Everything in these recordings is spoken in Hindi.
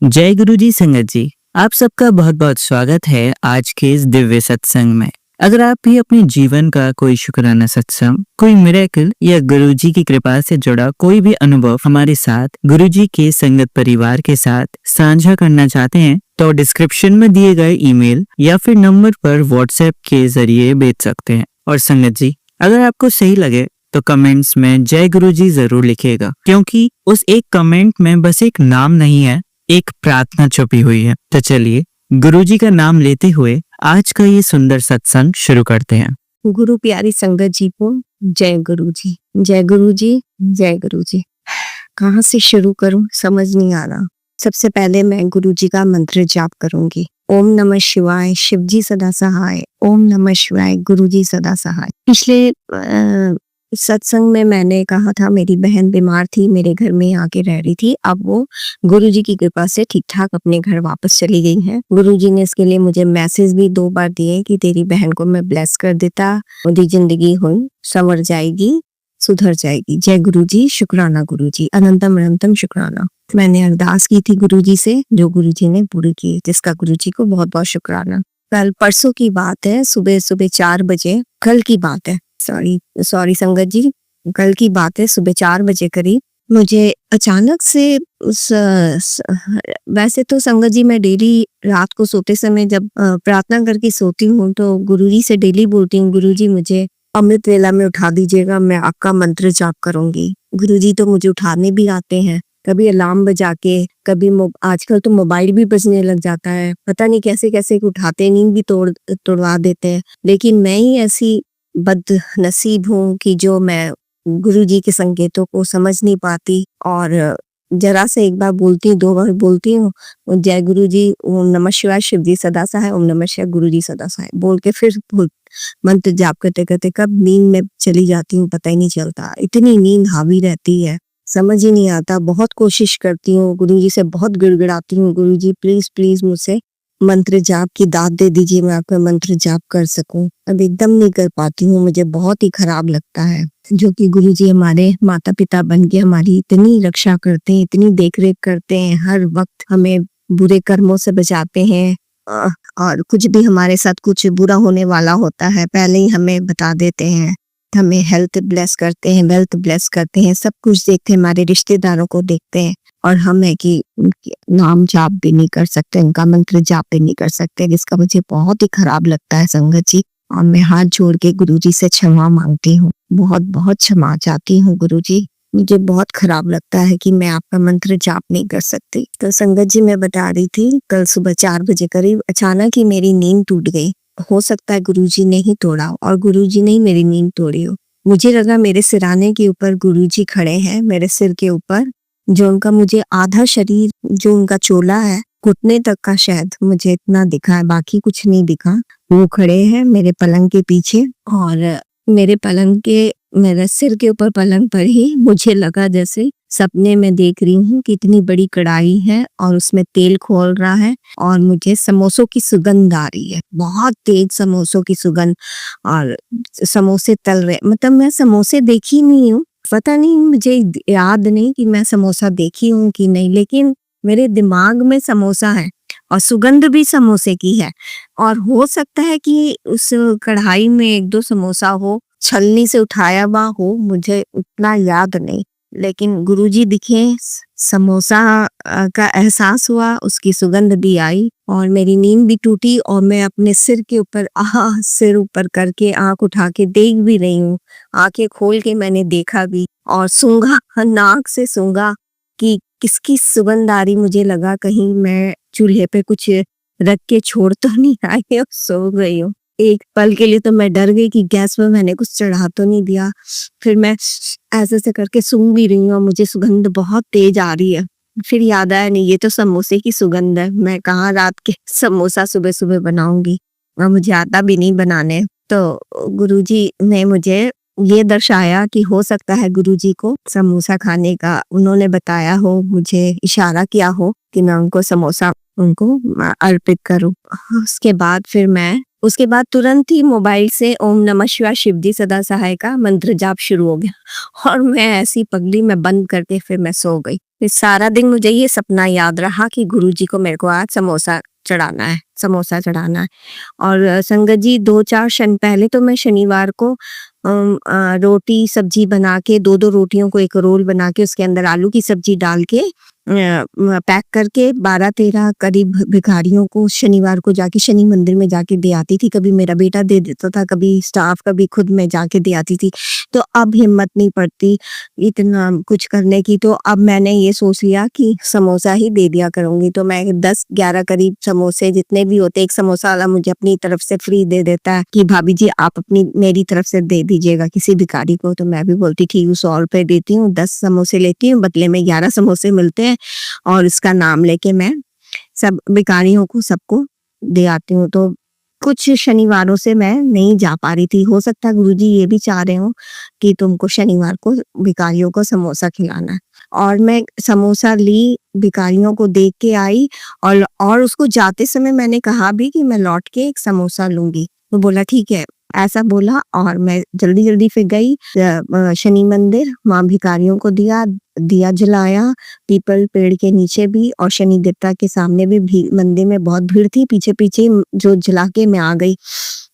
जय गुरु जी संगत जी, आप सबका बहुत बहुत स्वागत है आज के इस दिव्य सत्संग में। अगर आप भी अपने जीवन का कोई शुक्राना सत्संग, कोई मिरेकल या गुरु जी की कृपा से जुड़ा कोई भी अनुभव हमारे साथ गुरु जी के संगत परिवार के साथ साझा करना चाहते हैं तो डिस्क्रिप्शन में दिए गए ईमेल या फिर नंबर पर व्हाट्सएप के जरिए भेज सकते हैं। और संगत जी, अगर आपको सही लगे तो कमेंट्स में जय गुरु जी जरूर लिखिएगा, क्योंकि उस एक कमेंट में बस एक नाम नहीं है, एक प्रार्थना छुपी हुई है। तो चलिए गुरुजी का नाम लेते हुए आज का ये सुंदर सत्संग शुरू करते हैं। गुरु प्यारी संगत जी को जय गुरु जी, जय गुरु जी, जय गुरु जी। कहाँ से शुरू करूं समझ नहीं आ रहा। सबसे पहले मैं गुरु जी का मंत्र जाप करूंगी। ओम नमः शिवाय, शिव जी सदा सहाय। ओम नमः शिवाय, गुरु जी सदा सहाय। पिछले सत्संग में मैंने कहा था मेरी बहन बीमार थी, मेरे घर में आके रह रही थी। अब वो गुरु जी की कृपा से ठीक ठाक अपने घर वापस चली गई है। गुरु जी ने इसके लिए मुझे मैसेज भी 2 बार दिए कि तेरी बहन को मैं ब्लेस कर देता, उनकी जिंदगी हो संवर जाएगी, सुधर जाएगी। जय गुरु जी, शुक्राना गुरु जी, अनंतम अनंतम शुक्राना। मैंने अरदास की थी गुरु जी से, जो गुरु जी ने पूरी की, जिसका गुरु जी को बहुत बहुत शुक्राना। कल परसों की बात है, सुबह सुबह 4 बजे, कल की बात है, सॉरी संगत जी, कल की बात है, सुबह 4 बजे करीब मुझे अचानक से वैसे तो संगत जी मैं डेली रात को सोते समय जब प्रार्थना करके सोती हूँ तो गुरुजी से डेली बोलती हूँ, गुरुजी मुझे अमृत वेला में उठा दीजिएगा, मैं आपका मंत्र जाप करूंगी। गुरुजी तो मुझे उठाने भी आते हैं, कभी अलार्म बजा के, कभी आजकल तो मोबाइल भी बजने लग जाता है, पता नहीं कैसे कैसे उठाते, नींद भी तोड़वा देते हैं। लेकिन मैं ही ऐसी बदनसीब हूँ कि जो मैं गुरुजी के संकेतों को समझ नहीं पाती और जरा से एक बार बोलती हूँ, 2 बार बोलती हूँ, जय गुरु जी, ओम नमः शिवाय, शिव जी सदा सहाय, ओम नमः शिवाय, गुरु जी सदा सहाय बोल के फिर मंत्र जाप करते करते कब नींद में चली जाती हूँ पता ही नहीं चलता। इतनी नींद हावी रहती है, समझ ही नहीं आता। बहुत कोशिश करती हूँ, गुरु जी से बहुत गिड़गिड़ाती हूँ, गुरु जी प्लीज प्लीज मुझसे मंत्र जाप की दात दे दीजिए, मैं आपका मंत्र जाप कर सकूं। अब एकदम नहीं कर पाती हूँ, मुझे बहुत ही खराब लगता है। जो कि गुरुजी हमारे माता पिता बन के हमारी इतनी रक्षा करते हैं, इतनी देखरेख करते हैं, हर वक्त हमें बुरे कर्मों से बचाते हैं और कुछ भी हमारे साथ कुछ बुरा होने वाला होता है पहले ही हमें बता देते हैं, हमें हेल्थ ब्लेस करते हैं, वेल्थ ब्लेस करते हैं, सब कुछ देखते हैं, हमारे रिश्तेदारों को देखते हैं और हम है कि नाम जाप भी नहीं कर सकते, उनका मंत्र जाप भी नहीं कर सकते, जिसका मुझे बहुत ही खराब लगता है संगत जी। और मैं हाथ जोड़ के गुरुजी से क्षमा मांगती हूँ, बहुत बहुत क्षमा चाहती हूँ गुरुजी। मुझे बहुत खराब लगता है कि मैं आपका मंत्र जाप नहीं कर सकती। तो संगत जी मैं बता रही थी, कल सुबह 4 बजे करीब अचानक ही मेरी नींद टूट गई। हो सकता है गुरुजी ने ही तोड़ा हो और गुरुजी ने ही मेरी नींद तोड़ी हो। मुझे लगा मेरे सिराने के ऊपर गुरुजी खड़े हैं, मेरे सिर के ऊपर, जो उनका मुझे आधा शरीर, जो उनका चोला है घुटने तक का शायद मुझे इतना दिखा है, बाकी कुछ नहीं दिखा। वो खड़े हैं मेरे पलंग के पीछे और मेरे सिर के ऊपर पलंग पर ही मुझे लगा जैसे सपने में देख रही हूँ कि इतनी बड़ी कढ़ाई है और उसमें तेल खोल रहा है और मुझे समोसों की सुगंध आ रही है, बहुत तेज समोसों की सुगंध, और समोसे तल रहे। मतलब मैं समोसे देखी नहीं हूँ, पता नहीं, मुझे याद नहीं कि मैं समोसा देखी हूँ कि नहीं, लेकिन मेरे दिमाग में समोसा है और सुगंध भी समोसे की है। और हो सकता है कि उस कढ़ाई में 1-2 समोसा हो, छलनी से उठाया हुआ हो, मुझे उतना याद नहीं। लेकिन गुरुजी दिखे, समोसा का एहसास हुआ, उसकी सुगंध भी आई और मेरी नींद भी टूटी और मैं अपने सिर के ऊपर सिर ऊपर करके आंख उठा के देख भी रही हूँ। आंखें खोल के मैंने देखा भी और सूंघा, नाक से सूंघा कि किसकी सुगंध आ रही। मुझे लगा कहीं मैं चूल्हे पे कुछ रख के छोड़ तो नहीं आई और सो गई हूँ। एक पल के लिए तो मैं डर गई कि गैस में मैंने कुछ चढ़ा तो नहीं दिया। फिर मैं ऐसे ऐसे करके सूंघ भी रही हूँ और मुझे सुगंध बहुत तेज आ रही है। फिर याद आया, नहीं ये तो समोसे की सुगंध है, मैं कहाँ रात के समोसा सुबह सुबह बनाऊंगी और मुझे आता भी नहीं बनाने। तो गुरुजी ने मुझे ये दर्शाया कि हो सकता है गुरुजी को समोसा खाने का उन्होंने बताया हो, मुझे इशारा किया हो कि मैं उनको समोसा उनको अर्पित करूं। उसके बाद फिर मैं उसके बाद तुरंत ही मोबाइल से ओम नमः शिवाय शिव जी सदा सहाय का मंत्र जाप शुरू हो गया और मैं ऐसी पगली में बंद करके फिर मैं सो गई। फिर सारा दिन मुझे ये सपना याद रहा कि गुरुजी को मेरे को आज समोसा चढ़ाना है, समोसा चढ़ाना है। और संगत जी 2-4 शन पहले तो मैं शनिवार को रोटी सब्जी बना के 2-2 रोटियों को एक रोल बना के उसके अंदर आलू की सब्जी डाल के पैक करके 12-13 करीब भिखारियों को शनिवार को जाके शनि मंदिर में जाके दे आती थी। कभी मेरा बेटा दे देता था, कभी स्टाफ, कभी खुद मैं जाके दे आती थी। तो अब हिम्मत नहीं पड़ती इतना कुछ करने की, तो अब मैंने ये सोच लिया कि समोसा ही दे दिया करूंगी। तो मैं 10-11 करीब समोसे जितने भी होते, एक समोसा वाला मुझे अपनी तरफ से फ्री दे देता है कि भाभी जी आप अपनी मेरी तरफ से दे दीजिएगा किसी भिखारी को। तो मैं भी बोलती ठीक 100 रुपए देती हूँ, 10 समोसे लेती हूँ, बदले में 11 समोसे मिलते हैं और इसका नाम लेके मैं सब भिखारियों को सबको दे आती हूँ। तो कुछ शनिवारों से मैं नहीं जा पा रही थी। हो सकता है गुरुजी ये भी चाह रहे हो कि तुमको शनिवार को भिखारियों को समोसा खिलाना है। और मैं समोसा ली, भिखारियों को दे के आई और उसको जाते समय मैंने कहा भी कि मैं लौट के एक समोसा लूंगी। तो बोला ठीक है, ऐसा बोला और मैं जल्दी-जल्दी फिर गई शनि मंदिर, वहाँ भिखारियों को दिया जलाया, पीपल पेड़ के नीचे भी और शनि देवता के सामने भी मंदिर में बहुत भीड़ थी, पीछे-पीछे जो जला के मैं आ गई।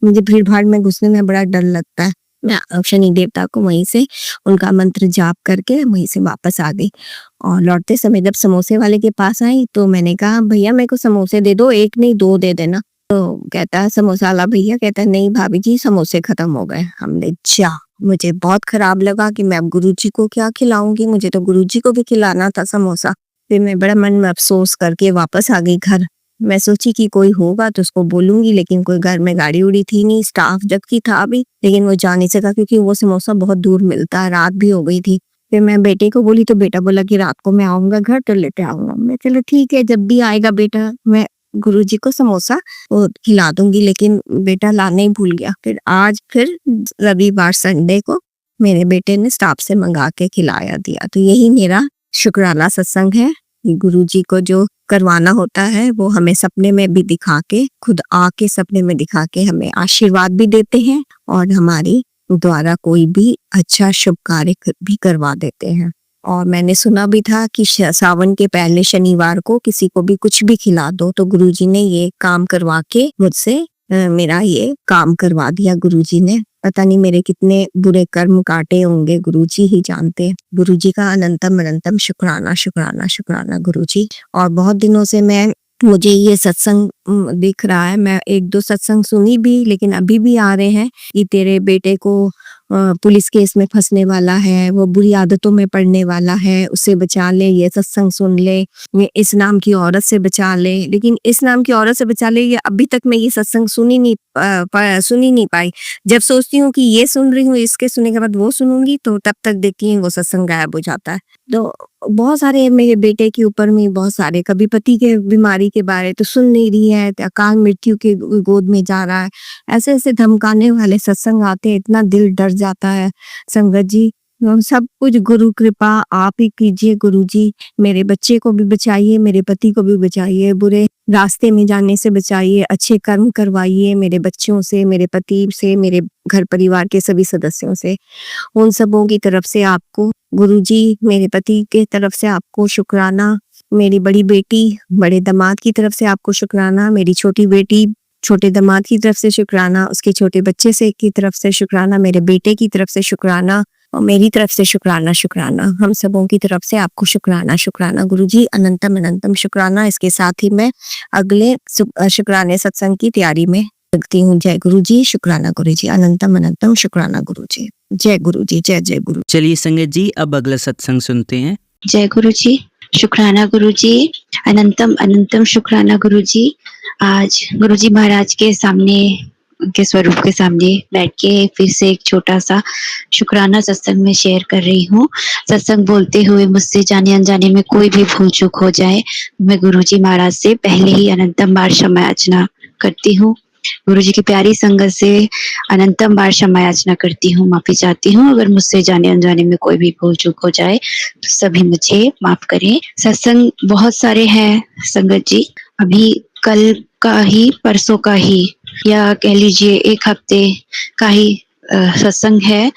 मुझे भीड़-भाड़ में घुसने में बड़ा डर लगता है। मैं शनि देवता को वहीं से उनका मंत्र जाप करके वहीं से वापस आ गई। और लौटते समय जब समोसे वाले के पास आई तो मैंने कहा भैया मेरे को समोसे दे दो, 1 नहीं 2 दे देना। तो कहता है समोसा वाला भैया, कहता है नहीं भाभी जी समोसे खत्म हो गए। हमने जा, मुझे बहुत खराब लगा कि मैं अब गुरुजी को क्या खिलाऊंगी, मुझे तो गुरुजी को भी खिलाना था समोसा। फिर मैं बड़ा मन में अफसोस करके वापस आ गई घर। मैं सोची कि कोई होगा तो उसको बोलूंगी, लेकिन कोई घर में गाड़ी उड़ी थी नहीं, स्टाफ जबकि था भी, लेकिन वो जा नहीं सका क्योंकि वो समोसा बहुत दूर मिलता है, रात भी हो गई थी। फिर मैं बेटे को बोली तो बेटा बोला कि रात को मैं आऊंगा घर तो लेते आऊंगा। मैं चलो ठीक है, जब भी आएगा बेटा मैं गुरुजी को समोसा वो खिला दूंगी, लेकिन बेटा लाने ही भूल गया। फिर रविवार संडे को मेरे बेटे ने स्टाफ से मंगा के खिलाया दिया। तो यही मेरा शुक्राना सत्संग है। गुरुजी को जो करवाना होता है वो हमें सपने में भी दिखा के, खुद आके सपने में दिखा के हमें आशीर्वाद भी देते हैं और हमारी द्वारा कोई भी अच्छा शुभ कार्य भी करवा देते हैं। और मैंने सुना भी था कि सावन के पहले शनिवार को किसी को भी कुछ भी खिला दो तो गुरुजी ने ये काम करवा के मुझसे मेरा ये काम करवा दिया। गुरुजी ने पता नहीं मेरे कितने बुरे कर्म काटे होंगे, गुरुजी ही जानते हैं। गुरुजी का अनंतम अनंतम शुक्राना शुक्राना शुक्राना गुरुजी। और बहुत दिनों से मुझे ये सत्संग दिख रहा है, मैं 1-2 सत्संग सुनी भी, लेकिन अभी भी आ रहे हैं कि तेरे बेटे को पुलिस केस में फंसने वाला है, वो बुरी आदतों में पड़ने वाला है, उसे बचा ले, ये सत्संग सुन ले, ये इस नाम की औरत से बचा ले। लेकिन इस नाम की औरत से बचा ले, ये अभी तक मैं ये सत्संग सुनी नहीं पाई। जब सोचती हूँ कि ये सुन रही हूँ, इसके सुनने के बाद वो सुनूंगी तो तब तक देखती हूँ वो सत्संग गायब हो जाता है। तो बहुत सारे मेरे बेटे के ऊपर में बहुत सारे, कभी पति के बीमारी के बारे तो सुन नहीं रही है, अकाल मृत्यु के गोद में जा रहा है, ऐसे धमकाने वाले सत्संग आते हैं, इतना दिल डर जाता है। संगत जी सब कुछ गुरु कृपा आप ही कीजिए गुरुजी। मेरे बच्चे को भी बचाइए, मेरे पति को भी बचाइए, बुरे रास्ते में जाने से बचाइए, अच्छे कर्म करवाइए मेरे बच्चों से, मेरे पति से, मेरे घर परिवार के सभी सदस्यों से। उन सबों की तरफ से आपको गुरुजी, मेरे पति के तरफ से आपको शुक्राना, मेरी बड़ी बेटी बड़े दामाद की तरफ से आपको शुक्राना, मेरी छोटी बेटी छोटे दामाद की तरफ से शुक्राना, उसके छोटे बच्चे से की तरफ से शुक्राना, मेरे बेटे की तरफ से शुक्राना और मेरी तरफ से शुक्राना शुक्राना। हम सबों की तरफ से आपको शुक्राना शुक्राना गुरुजी, अनंतम अनंतम शुक्राना। इसके साथ ही मैं अगले शुक्राने सत्संग की तैयारी में लगती हूँ। जय गुरुजी, शुक्राना गुरुजी, अनंतम अनंतम शुक्राना गुरुजी। जय गुरुजी, जय जय गुरु। चलिए संगत जी अब अगला सत्संग सुनते हैं। जय गुरुजी, शुक्राना गुरुजी, अनंतम अनंतम शुक्राना गुरुजी। आज गुरुजी महाराज के सामने, उनके स्वरूप के सामने बैठ के फिर से एक छोटा सा शुक्राना सत्संग में शेयर कर रही हूँ। सत्संग बोलते हुए मुझसे जाने अनजाने में कोई भी भूल चूक हो जाए, मैं गुरुजी महाराज से पहले ही अनंतम बार क्षमा याचना करती हूँ। गुरुजी की प्यारी संगत से अनंतम बार क्षमा याचना करती हूँ, माफी चाहती हूँ। अगर मुझसे जाने अनजाने में कोई भी भूल चूक हो जाए तो सभी मुझे माफ करें। सत्संग बहुत सारे हैं संगत जी, अभी कल का ही, परसों का ही या कह लीजिए 1 हफ्ते का ही सत्संग है,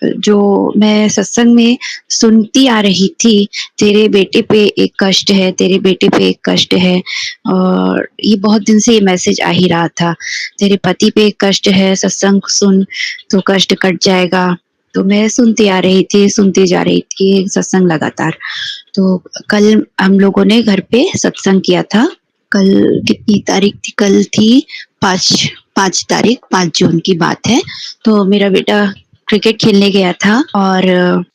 जो मैं सत्संग में सुनती आ रही थी, तेरे बेटे पे एक कष्ट है, तेरे बेटे पे एक कष्ट है। और ये बहुत दिन से ये मैसेज आ ही रहा था, तेरे पति पे एक कष्ट है, सत्संग सुन तो कष्ट कट जाएगा। तो मैं सुनती आ रही थी, सुनती जा रही थी सत्संग लगातार। तो कल हम लोगों ने घर पे सत्संग किया था। कल कितनी तारीख थी? कल थी 5 तारीख, 5 जून की बात है। तो मेरा बेटा क्रिकेट खेलने गया था और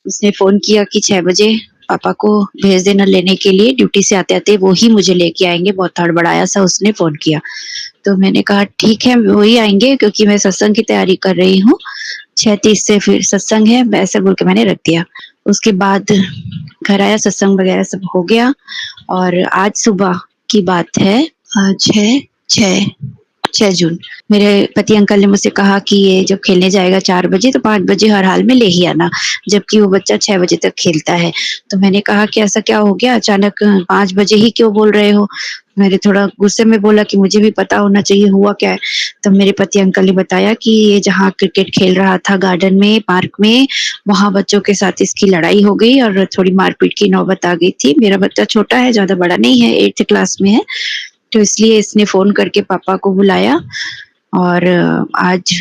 उसने फ़ोन किया कि 6 बजे पापा को भेज देना लेने के लिए, ड्यूटी से आते-आते वो ही मुझे लेके आएँगे, बहुत हड़बड़ाया-सा उसने फ़ोन किया। तो मैंने कहा ठीक है, वो ही आएँगे क्योंकि मैं सत्संग की तैयारी कर रही हूँ, 6:30 से फिर सत्संग है, ऐसा बोल के मैंने रख दिया। उसके बाद घर आया, सत्संग वगैरह सब हो गया और आज सुबह की बात है, आज है 6 जून। मेरे पति अंकल ने मुझसे कहा कि ये जब खेलने जाएगा 4 बजे तो 5 बजे हर हाल में ले ही आना, जबकि वो बच्चा 6 बजे तक खेलता है। तो मैंने कहा कि ऐसा क्या हो गया अचानक 5 बजे ही क्यों बोल रहे हो? मैंने थोड़ा गुस्से में बोला कि मुझे भी पता होना चाहिए हुआ क्या है। तब मेरे पति अंकल ने बताया कि ये जहाँ क्रिकेट खेल रहा था गार्डन में, पार्क में, वहाँ बच्चों के साथ इसकी लड़ाई हो गई और थोड़ी मारपीट की नौबत आ गई थी। मेरा बच्चा छोटा है, ज़्यादा बड़ा नहीं है, 8th क्लास में है। तो इसलिए इसने फ़ोन करके पापा को बुलाया और आज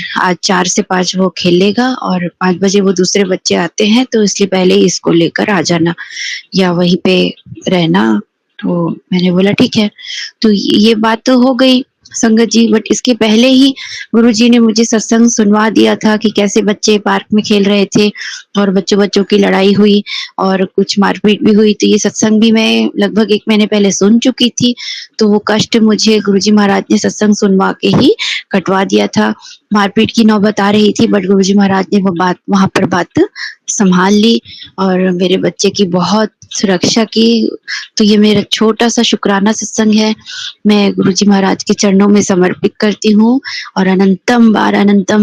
4 से 5 वो खेलेगा और 5 बजे वो दूसरे बच्चे आते हैं, तो इसलिए पहले ही इसको लेकर आ जाना या वहीं पे रहना। तो मैंने बोला ठीक है। तो ये बात तो हो गई संगत जी, बट इसके पहले ही गुरुजी ने मुझे सत्संग सुनवा दिया था कि कैसे बच्चे पार्क में खेल रहे थे और बच्चों-बच्चों की लड़ाई हुई और कुछ मारपीट भी हुई। तो ये सत्संग भी मैं लगभग 1 महीने पहले सुन चुकी थी। तो वो कष्ट मुझे गुरुजी महाराज ने सत्संग सुनवा के ही कटवा दिया था। मारपीट की नौबत आ रही थी बट गुरुजी महाराज ने वो बात वहाँ पर बात सँभाल ली और मेरे बच्चे की बहुत सुरक्षा की। तो ये मेरा छोटा-सा शुकराना सत्संग है। मैं गुरुजी महाराज के चरणों में समर्पित करती हूँ और अनंतम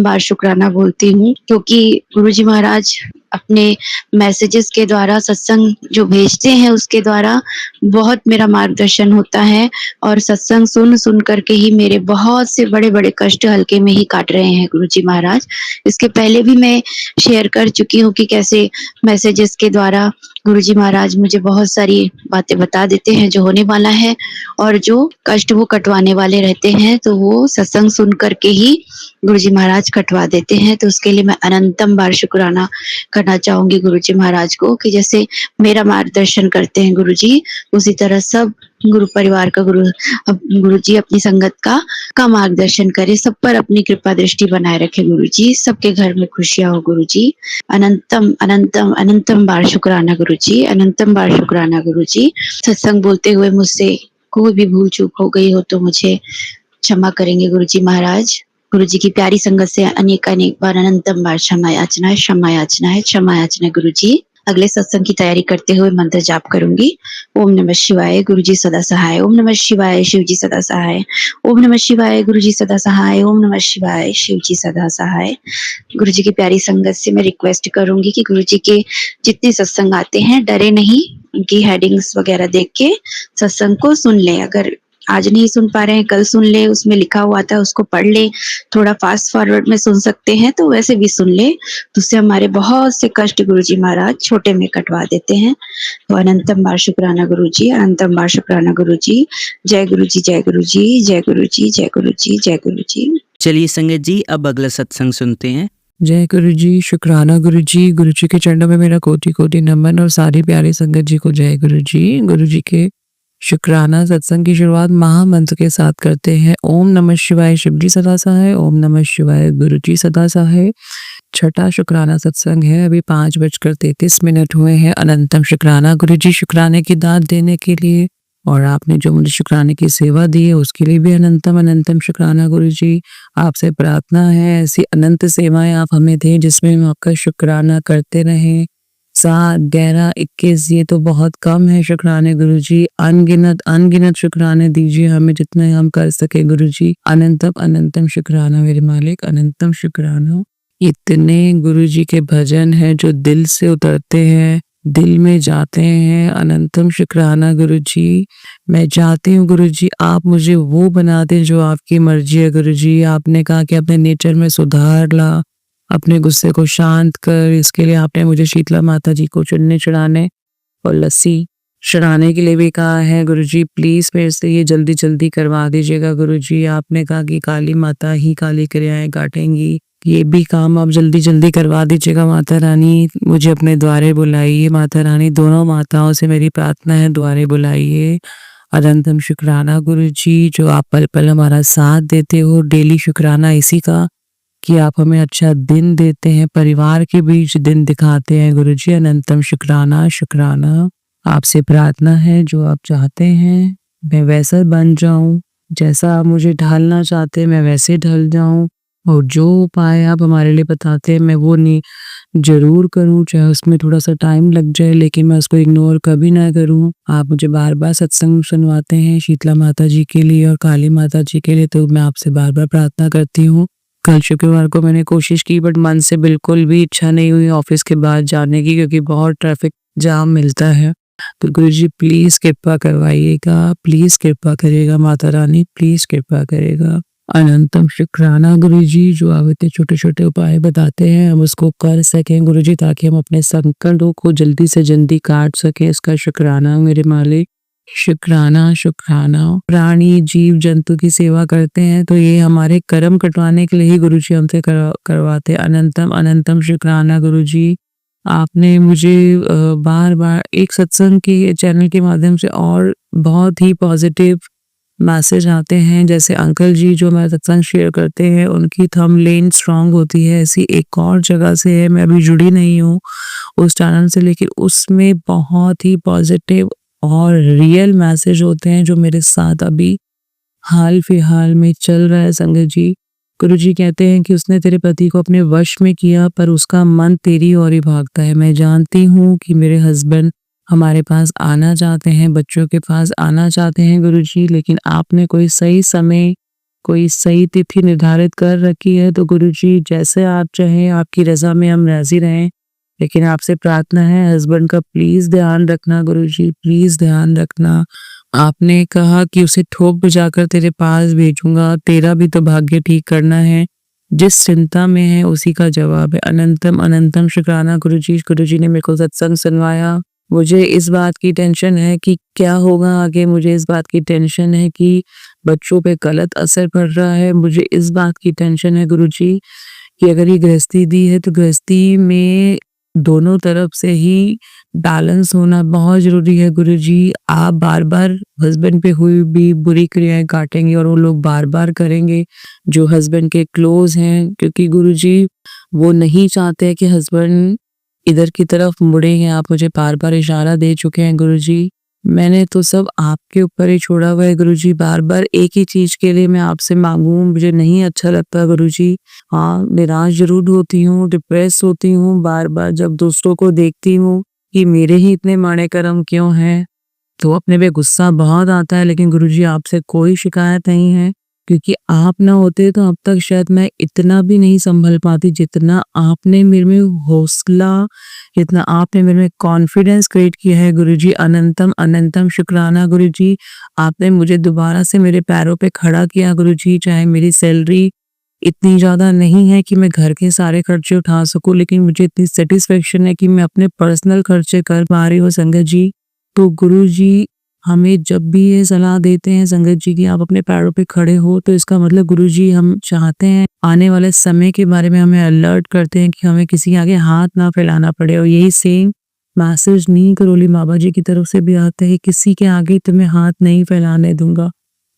बार शुकराना बोलती हूँ, क्योंकि गुरुजी महाराज अपने मैसेजेस के द्वारा, सत्संग जो भेजते हैं उसके द्वारा बहुत मेरा मार्गदर्शन होता है और सत्संग सुन करके ही मेरे बहुत से बड़े-बड़े कष्ट हल्के में ही काट रहे हैं गुरुजी महाराज। इसके पहले भी मैं शेयर कर चुकी हूँ कि कैसे मैसेजेस के द्वारा गुरुजी महाराज मुझे बहुत सारी बातें बता देते हैं जो होने वाला है और जो कष्ट वो कटवाने वाले रहते हैं, तो वो सत्संग सुन करके ही गुरुजी महाराज कटवा देते हैं। तो उसके लिए मैं अनंतम बार शुकराना करना चाहूँगी गुरुजी महाराज को कि जैसे मेरा मार्गदर्शन करते हैं गुरुजी, उसी तरह सब गुरु परिवार का गुरुजी अपनी संगत का मार्गदर्शन करे, सब पर अपनी कृपा दृष्टि बनाए रखे गुरुजी, सबके घर में खुशियाँ हो गुरुजी। अनंतम बार शुकराना गुरुजी, अनंतम बार शुकराना गुरुजी। सत्संग बोलते हुए मुझसे कोई भी भूल चूक हो गई हो तो मुझे क्षमा करेंगे गुरुजी महाराज। गुरुजी की प्यारी संगत से अनेक बार अनंतम बार क्षमा याचना है, क्षमा याचना है, क्षमा याचना है गुरुजी। अगले सत्संग की तैयारी करते हुए मंत्र जाप करूंगी। ओम नमः शिवाय, गुरुजी सदा सहाय। ओम नमः शिवाय, शिवजी सदा सहाय। ओम नमः शिवाय, गुरुजी सदा सहाय। ओम नमः शिवाय, शिवजी सदा सहाय। गुरुजी की प्यारी संगत से मैं रिक्वेस्ट करूंगी कि गुरुजी के जितने सत्संग आते हैं डरे नहीं, उनकी हेडिंग्स वगैरह देख के सत्संग को सुन लें। अगर आज नहीं सुन पा रहे हैं, कल सुन ले, उसमें लिखा हुआ था उसको पढ़ ले, थोड़ा फास्ट फॉरवर्ड में सुन सकते हैं तो वैसे भी सुन ले, तो उससे हमारे बहुत से कष्ट गुरुजी महाराज छोटे में कटवा देते हैं। तो अनंतम बार शुक्राना गुरुजी, अनंतम बार शुक्राना गुरुजी। जय गुरुजी, जय गुरुजी, जय गुरुजी, जय गुरुजी, जय गुरुजी। चलिए संगत जी, अब अगला सत्संग सुनते हैं। जय गुरु जी, शुक्राना गुरु जी के चरणों में मेरा कोटि कोटि नमन और सारी प्यारी संगत जी को जय गुरु जी के शुक्राना सत्संग की शुरुआत महामंत्र के साथ करते हैं। ओम नमः शिवाय, शिव जी सदा सहाय। ओम नमः शिवाय, गुरु जी सदा सहाय। छठा शुक्राना सत्संग है। अभी 5:33 हुए हैं। अनंतम शुक्राना गुरु जी, शुक्राने की दात देने के लिए और आपने जो मुझे शुक्राने की सेवा दी है उसके लिए भी अनंतम शुक्राना गुरु जी। आपसे प्रार्थना है ऐसी अनंत सेवाएं आप हमें दें जिसमें हम आपका शुक्राना करते रहें। 7, 11, 21 ये तो बहुत कम है शुक्राने गुरुजी। अनगिनत शुक्राने दीजिए हमें जितने हम कर सके गुरुजी। अनंतम शुक्राना मेरे मालिक, अनंतम शुक्राना। इतने गुरुजी के भजन हैं जो दिल से उतरते हैं, दिल में जाते हैं। अनंतम शुक्राना गुरुजी। मैं चाहती हूँ गुरुजी आप मुझे वो बना दें जो आपकी मर्जी है गुरुजी। आपने कहा कि अपने नेचर में सुधार ला, अपने गुस्से को शांत कर। इसके लिए आपने मुझे शीतला माता जी को चुन्नी चढ़ाने और लस्सी चढ़ाने के लिए भी कहा है गुरुजी। प्लीज मेरे से ये जल्दी जल्दी करवा दीजिएगा गुरुजी। आपने कहा कि काली माता ही काली क्रियाएं काटेंगी, ये भी काम आप जल्दी जल्दी करवा दीजिएगा माता रानी। मुझे अपने द्वारे बुलाइए माता रानी। दोनों माताओं से मेरी प्रार्थना है, द्वारे बुलाइए। अनंतम शुक्राना गुरुजी जो आप पल पल हमारा साथ देते हो। डेली शुक्राना इसी का कि आप हमें अच्छा दिन देते हैं, परिवार के बीच दिन दिखाते हैं गुरुजी। अनंतम शुक्राना शुक्राना। आपसे प्रार्थना है जो आप चाहते हैं मैं वैसा बन जाऊं, जैसा आप मुझे ढालना चाहते हैं मैं वैसे ढल जाऊं, और जो उपाय आप हमारे लिए बताते हैं मैं वो नहीं जरूर करूं, चाहे उसमें थोड़ा सा टाइम लग जाए लेकिन मैं उसको इग्नोर कभी ना करूं। आप मुझे बार बार सत्संग सुनवाते हैं शीतला माता जी के लिए और काली माता जी के लिए, तो मैं आपसे बार बार प्रार्थना करती हूँ। कल शुक्रवार को मैंने कोशिश की बट मन से बिल्कुल भी इच्छा नहीं हुई ऑफिस के बाद जाने की, क्योंकि बहुत ट्रैफिक जाम मिलता है। तो गुरुजी प्लीज कृपा करवाइएगा, प्लीज कृपा करिएगा माता रानी, प्लीज कृपा करेगा। अनंतम शुक्राना गुरुजी जो आप इतने छोटे छोटे उपाय बताते हैं हम उसको कर सकें गुरुजी, ताकि हम अपने संकटों को जल्दी से जल्दी काट सकें। इसका शुक्राना मेरे मालिक। शुक्राना शुक्राना। प्राणी जीव जंतु की सेवा करते हैं तो ये हमारे कर्म कटवाने के लिए ही गुरुजी हमसे करवाते हैं। अनंतम अनंतम शुक्राना गुरुजी। आपने मुझे बार बार एक सत्संग के चैनल के माध्यम से और बहुत ही पॉजिटिव मैसेज आते हैं, जैसे अंकल जी जो मैं सत्संग शेयर करते हैं उनकी थंबनेल स्ट्रांग होती है, ऐसी एक और जगह से है, मैं अभी जुड़ी नहीं हूँ उस चैनल से, लेकिन उसमें बहुत ही पॉजिटिव और रियल मैसेज होते हैं जो मेरे साथ अभी हाल फिलहाल में चल रहा है। संगत जी गुरुजी कहते हैं कि उसने तेरे पति को अपने वश में किया पर उसका मन तेरी ओर ही भागता है। मैं जानती हूँ कि मेरे हस्बैंड हमारे पास आना चाहते हैं, बच्चों के पास आना चाहते हैं गुरुजी, लेकिन आपने कोई सही समय कोई सही तिथि निर्धारित कर रखी है। तो गुरुजी जैसे आप चाहें आपकी रजा में हम राजी रहें, लेकिन आपसे प्रार्थना है हस्बैंड का प्लीज ध्यान रखना गुरुजी, प्लीज ध्यान रखना। आपने कहा कि उसे ठोक बजाकर तेरे पास भेजूंगा, तेरा भी तो भाग्य ठीक करना है, जिस चिंता में है उसी का जवाब है। अनंतम अनंतम शुक्राना गुरुजी। गुरुजी ने मेरे को सत्संग सुनवाया। मुझे इस बात की टेंशन है कि क्या होगा आगे, मुझे इस बात की टेंशन है कि बच्चों पे गलत असर पड़ रहा है, मुझे इस बात की टेंशन है गुरुजी कि अगर ये गृहस्थी दी है तो गृहस्थी में दोनों तरफ से ही बैलेंस होना बहुत जरूरी है गुरुजी। आप बार बार हस्बैंड पे हुई भी बुरी क्रियाएं काटेंगे और वो लोग बार बार करेंगे जो हस्बैंड के क्लोज हैं, क्योंकि गुरुजी वो नहीं चाहते हैं कि हस्बैंड इधर की तरफ मुड़े हैं। आप मुझे बार बार इशारा दे चुके हैं गुरुजी, मैंने तो सब आपके ऊपर ही छोड़ा हुआ है गुरुजी। बार बार एक ही चीज के लिए मैं आपसे मांगू मुझे नहीं अच्छा लगता गुरुजी। हाँ निराश जरूर होती हूँ, डिप्रेस होती हूँ बार बार जब दूसरों को देखती हूँ कि मेरे ही इतने माड़े कर्म क्यों हैं, तो अपने पे गुस्सा बहुत आता है। लेकिन गुरुजी आपसे कोई शिकायत नहीं है, क्योंकि आप ना होते तो अब तक शायद मैं इतना भी नहीं संभल पाती जितना आपने मेरे में हौसला, जितना आपने मेरे में कॉन्फिडेंस क्रिएट किया है गुरुजी। अनंतम अनंतम शुक्राना गुरुजी। आपने मुझे दोबारा से मेरे पैरों पे खड़ा किया गुरुजी। चाहे मेरी सैलरी इतनी ज़्यादा नहीं है कि मैं घर के सारे खर्चे उठा सकूं, लेकिन मुझे इतनी सेटिस्फेक्शन है कि मैं अपने पर्सनल खर्चे कर पा रही हूँ संगत जी। तो गुरुजी हमें जब भी ये सलाह देते हैं संगत जी कि आप अपने पैरों पे खड़े हो, तो इसका मतलब गुरुजी हम चाहते हैं आने वाले समय के बारे में हमें अलर्ट करते हैं कि हमें किसी आगे हाथ ना फैलाना पड़े। और यही सेम मैसेज नीम करोली बाबा जी की तरफ से भी आता है, किसी के आगे तुम्हें हाथ नहीं फैलाने दूंगा।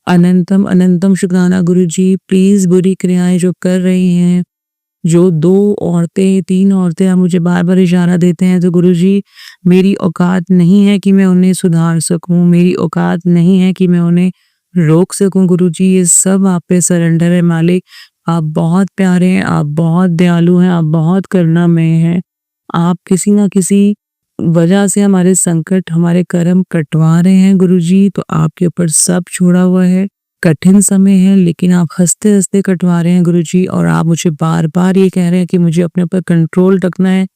अनंतम अनंतम शुक्राना गुरुजी। प्लीज बुरी क्रियाएं जो कर रही हैं, जो 2 औरतें 3 औरतें आप मुझे बार बार इशारा देते हैं, तो गुरुजी मेरी औकात नहीं है कि मैं उन्हें सुधार सकूं, मेरी औकात नहीं है कि मैं उन्हें रोक सकूं गुरुजी। ये सब आप पे सरेंडर है मालिक। आप बहुत प्यारे हैं, आप बहुत दयालु हैं, आप बहुत करुणामय हैं। आप किसी ना किसी वजह से हमारे संकट हमारे कर्म कटवा रहे हैं गुरुजी, तो आपके ऊपर सब छोड़ा हुआ है। कठिन समय है लेकिन आप हंसते हंसते कटवा रहे हैं गुरुजी, और आप मुझे बार बार ये कह रहे हैं कि मुझे अपने ऊपर कंट्रोल रखना है,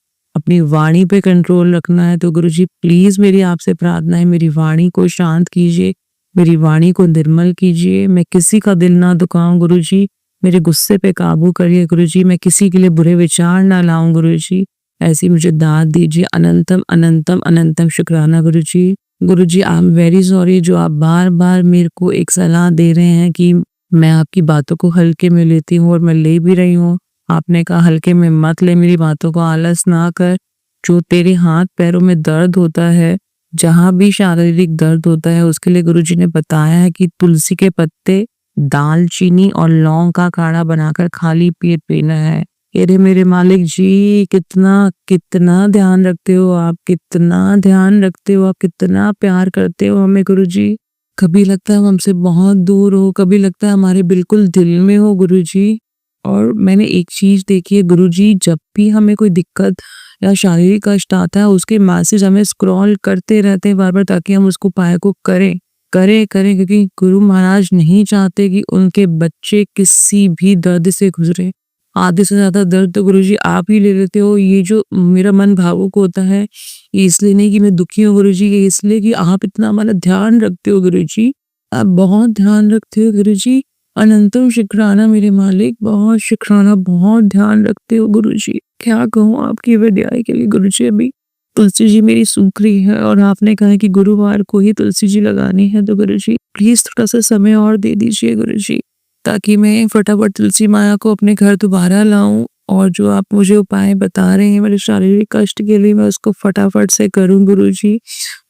अपनी वाणी पे कंट्रोल रखना है। तो गुरुजी प्लीज़ मेरी आपसे प्रार्थना है, मेरी वाणी को शांत कीजिए, मेरी वाणी को निर्मल कीजिए। मैं किसी का दिल ना दुखाऊँ गुरुजी, मेरे गुस्से पे काबू करिए गुरुजी, मैं किसी के लिए बुरे विचार ना लाऊँ गुरुजी, ऐसी मुझे दात दीजिए। अनंतम अनंतम अनंतम शुक्राना गुरुजी। गुरुजी आई एम वेरी सॉरी जो आप बार-बार मेरे को एक सलाह दे रहे हैं कि मैं आपकी बातों को हल्के में लेती हूँ और मैं ले भी रही हूँ। आपने कहा हल्के में मत ले मेरी बातों को, आलस ना कर। जो तेरे हाथ पैरों में दर्द होता है, जहाँ भी शारीरिक दर्द होता है उसके लिए गुरुजी ने बताया है कि तुलसी के पत्ते, दालचीनी और लौंग का काढ़ा बनाकर खाली पेट पीना है। अरे मेरे मालिक जी, कितना ध्यान रखते हो आप, कितना ध्यान रखते हो आप, कितना प्यार करते हो हमें गुरुजी। कभी लगता है हम हमसे बहुत दूर हो, कभी लगता है हमारे बिल्कुल दिल में हो गुरुजी। और मैंने एक चीज़ देखी है गुरुजी, जब भी हमें कोई दिक्कत या शारीरिक कष्ट आता है उसके मैसेज हमें स्क्रॉल करते रहते हैं बार-बार ताकि हम उसको उपाय को करें क्योंकि गुरु महाराज नहीं चाहते कि उनके बच्चे किसी भी दर्द से गुजरे। आधे से ज़्यादा दर्द तो गुरुजी आप ही ले लेते हो। ये जो मेरा मन भावुक होता है, ये इसलिए नहीं कि मैं दुखी हूँ गुरुजी, ये इसलिए कि आप इतना हमारा ध्यान रखते हो गुरुजी। आप बहुत ध्यान रखते हो गुरुजी। अनंतम शुक्राना मेरे मालिक, बहुत शुक्राना, बहुत ध्यान रखते हो गुरुजी। क्या कहूँ आपकी वड्याई के लिए गुरुजी। अभी तुलसी जी मेरी सूख रही है और आपने कहा है कि गुरुवार को ही तुलसी जी लगानी है, तो गुरुजी प्लीज़ थोड़ा सा समय और दे दीजिए गुरुजी, ताकि मैं फटाफट तुलसी माया को अपने घर दोबारा लाऊं और जो आप मुझे उपाय बता रहे हैं मेरे शारीरिक कष्ट के लिए, मैं उसको फटाफट से करूं गुरुजी,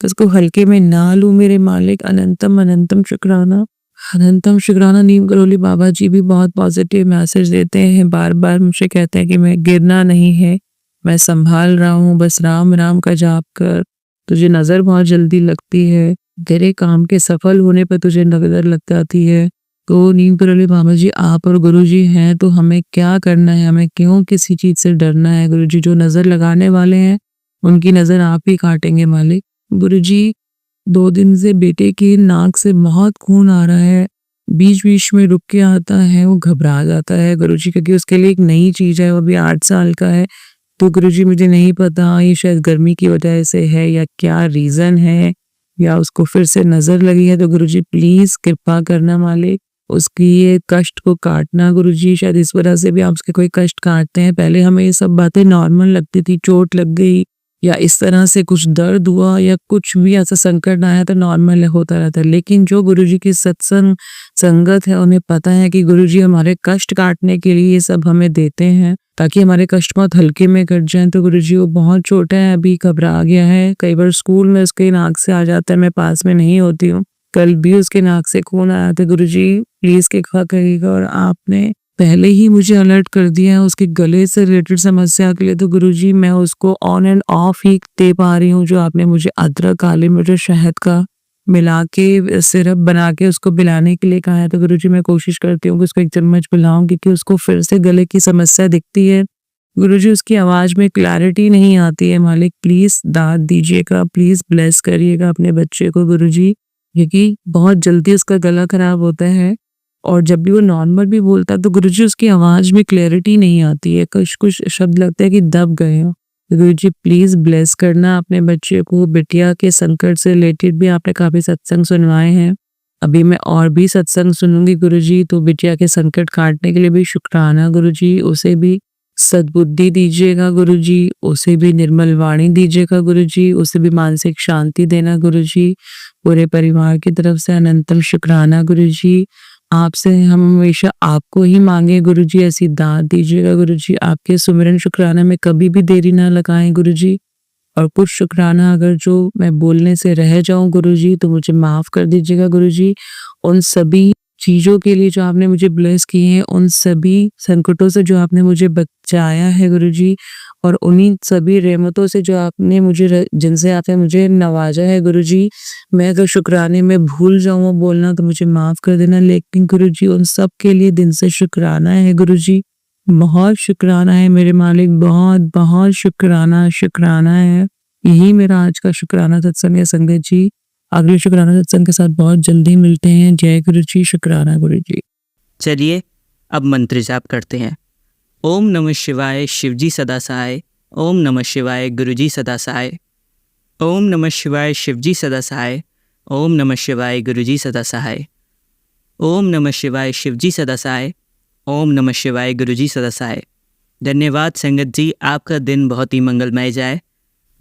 तो उसको हल्के में ना लूं मेरे मालिक। अनंतम अनंतम शुक्राना, अनंतम शुक्राना। नीम करोली बाबा जी भी बहुत पॉजिटिव मैसेज देते हैं, बार बार मुझे कहते हैं कि मैं गिरना नहीं है, मैं संभाल रहा हूँ, बस राम राम का जाप कर, तुझे नज़र बहुत जल्दी लगती है, तेरे काम के सफल होने पर तुझे नज़र लग जाती है। तो नीम करोली बाबा जी आप और गुरु जी हैं, तो हमें क्या करना है, हमें क्यों किसी चीज़ से डरना है गुरु जी। जो नज़र लगाने वाले हैं उनकी नज़र आप ही काटेंगे मालिक। गुरु जी 2 दिन से बेटे की नाक से बहुत खून आ रहा है, बीच-बीच में रुक के आता है, वो घबरा जाता है गुरुजी, क्योंकि उसके लिए एक नई चीज़ है, वो अभी 8 साल का है। तो गुरुजी मुझे नहीं पता ये शायद गर्मी की वजह से है या क्या रीज़न है, या उसको फिर से नज़र लगी है। तो गुरुजी प्लीज़ कृपा करना मालिक, उसकी ये कष्ट को काटना गुरुजी। शायद इस वजह से भी आप उसके कोई कष्ट काटते हैं। पहले हमें ये सब बातें नॉर्मल लगती थी, चोट लग गई या इस तरह से कुछ दर्द हुआ या कुछ भी ऐसा संकट आया तो नॉर्मल होता रहता है। लेकिन जो गुरुजी की सत्संग संगत है उन्हें पता है कि गुरुजी हमारे कष्ट काटने के लिए ये सब हमें देते हैं, ताकि हमारे कष्ट बहुत हल्के में कट जाएं। तो गुरुजी वो बहुत छोटा है, अभी घबरा गया है, कई बार स्कूल में उसके नाक से आ जाता है, मैं पास में नहीं होती हूँ। कल भी उसके नाक से खून आया था। गुरुजी प्लीज कृपा करिएगा, और आपने पहले ही मुझे अलर्ट कर दिया है उसके गले से रिलेटेड समस्या के लिए। तो गुरुजी मैं उसको ऑन एंड ऑफ ही दे पा रही हूँ। जो आपने मुझे अदरक, काली मिर्च और शहद का मिला के सिरप बना के उसको पिलाने के लिए कहा है, तो गुरुजी मैं कोशिश करती हूँ कि उसको 1 चम्मच पिलाऊं, क्योंकि उसको फिर से गले की समस्या दिखती है। गुरुजी उसकी आवाज़ में क्लैरिटी नहीं आती है मालिक, प्लीज़ दाद दीजिएगा, प्लीज़ ब्लेस करिएगा अपने बच्चे को गुरुजी, क्योंकि बहुत जल्दी उसका गला खराब होता है और जब भी वो नॉर्मल भी बोलता है तो गुरुजी उसकी आवाज़ में क्लैरिटी नहीं आती है, कुछ शब्द लगता है कि दब गए हो। तो गुरुजी प्लीज़ ब्लेस करना अपने बच्चे को। बिटिया के संकट से रिलेटेड भी आपने काफ़ी सत्संग सुनवाए हैं, अभी मैं और भी सत्संग सुनूंगी गुरुजी। तो बिटिया के संकट काटने के लिए भी शुक्राना गुरुजी, उसे भी सद्बुद्धि दीजिएगा गुरुजी, उसे भी निर्मल वाणी दीजिएगा गुरुजी, उसे भी मानसिक शांति देना गुरुजी। पूरे परिवार की तरफ से अनंतम शुक्राना गुरुजी। आपसे हम हमेशा आपको ही मांगे गुरुजी, ऐसी दात दीजिएगा गुरुजी। आपके सुमिरन शुक्राना में कभी भी देरी ना लगाएं गुरुजी। और कुछ शुक्राना अगर जो मैं बोलने से रह जाऊं गुरुजी तो मुझे माफ़ कर दीजिएगा गुरुजी। उन सभी चीज़ों के लिए जो आपने मुझे ब्लेस किए हैं, उन सभी संकटों से जो आपने मुझे बचाया है गुरुजी, और उन्हीं सभी रहमतों से जो आपने मुझे जिनसे आपने मुझे नवाजा है गुरुजी। मैं अगर शुक्राने में भूल जाऊँ बोलना तो मुझे माफ़ कर देना, लेकिन गुरुजी उन सब के लिए दिल से शुक्राना है गुरुजी। बहुत शुक्राना है मेरे मालिक, बहुत बहुत शुक्राना है। यही मेरा आज का शुक्राना सत्संग है संगत जी। अगले शुक्राना सत्संग के साथ बहुत जल्दी मिलते हैं। जय गुरु जी, शुक्राना गुरु जी। चलिए अब मंत्र जाप करते हैं। ओम नमः शिवाय, शिवजी सदा सहाय, ओम नमः शिवाय गुरुजी सदा सहाय। ओम नमः शिवाय शिवजी सदा सहाय। ओम नमः शिवाय गुरुजी सदा सहाय। ओम नमः शिवाय शिवजी सदा सहाय। ओम नमः शिवाय गुरुजी सदा सहाय। धन्यवाद संगत जी, आपका दिन बहुत ही मंगलमय जाए।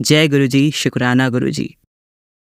जय गुरुजी, शुक्राना गुरुजी।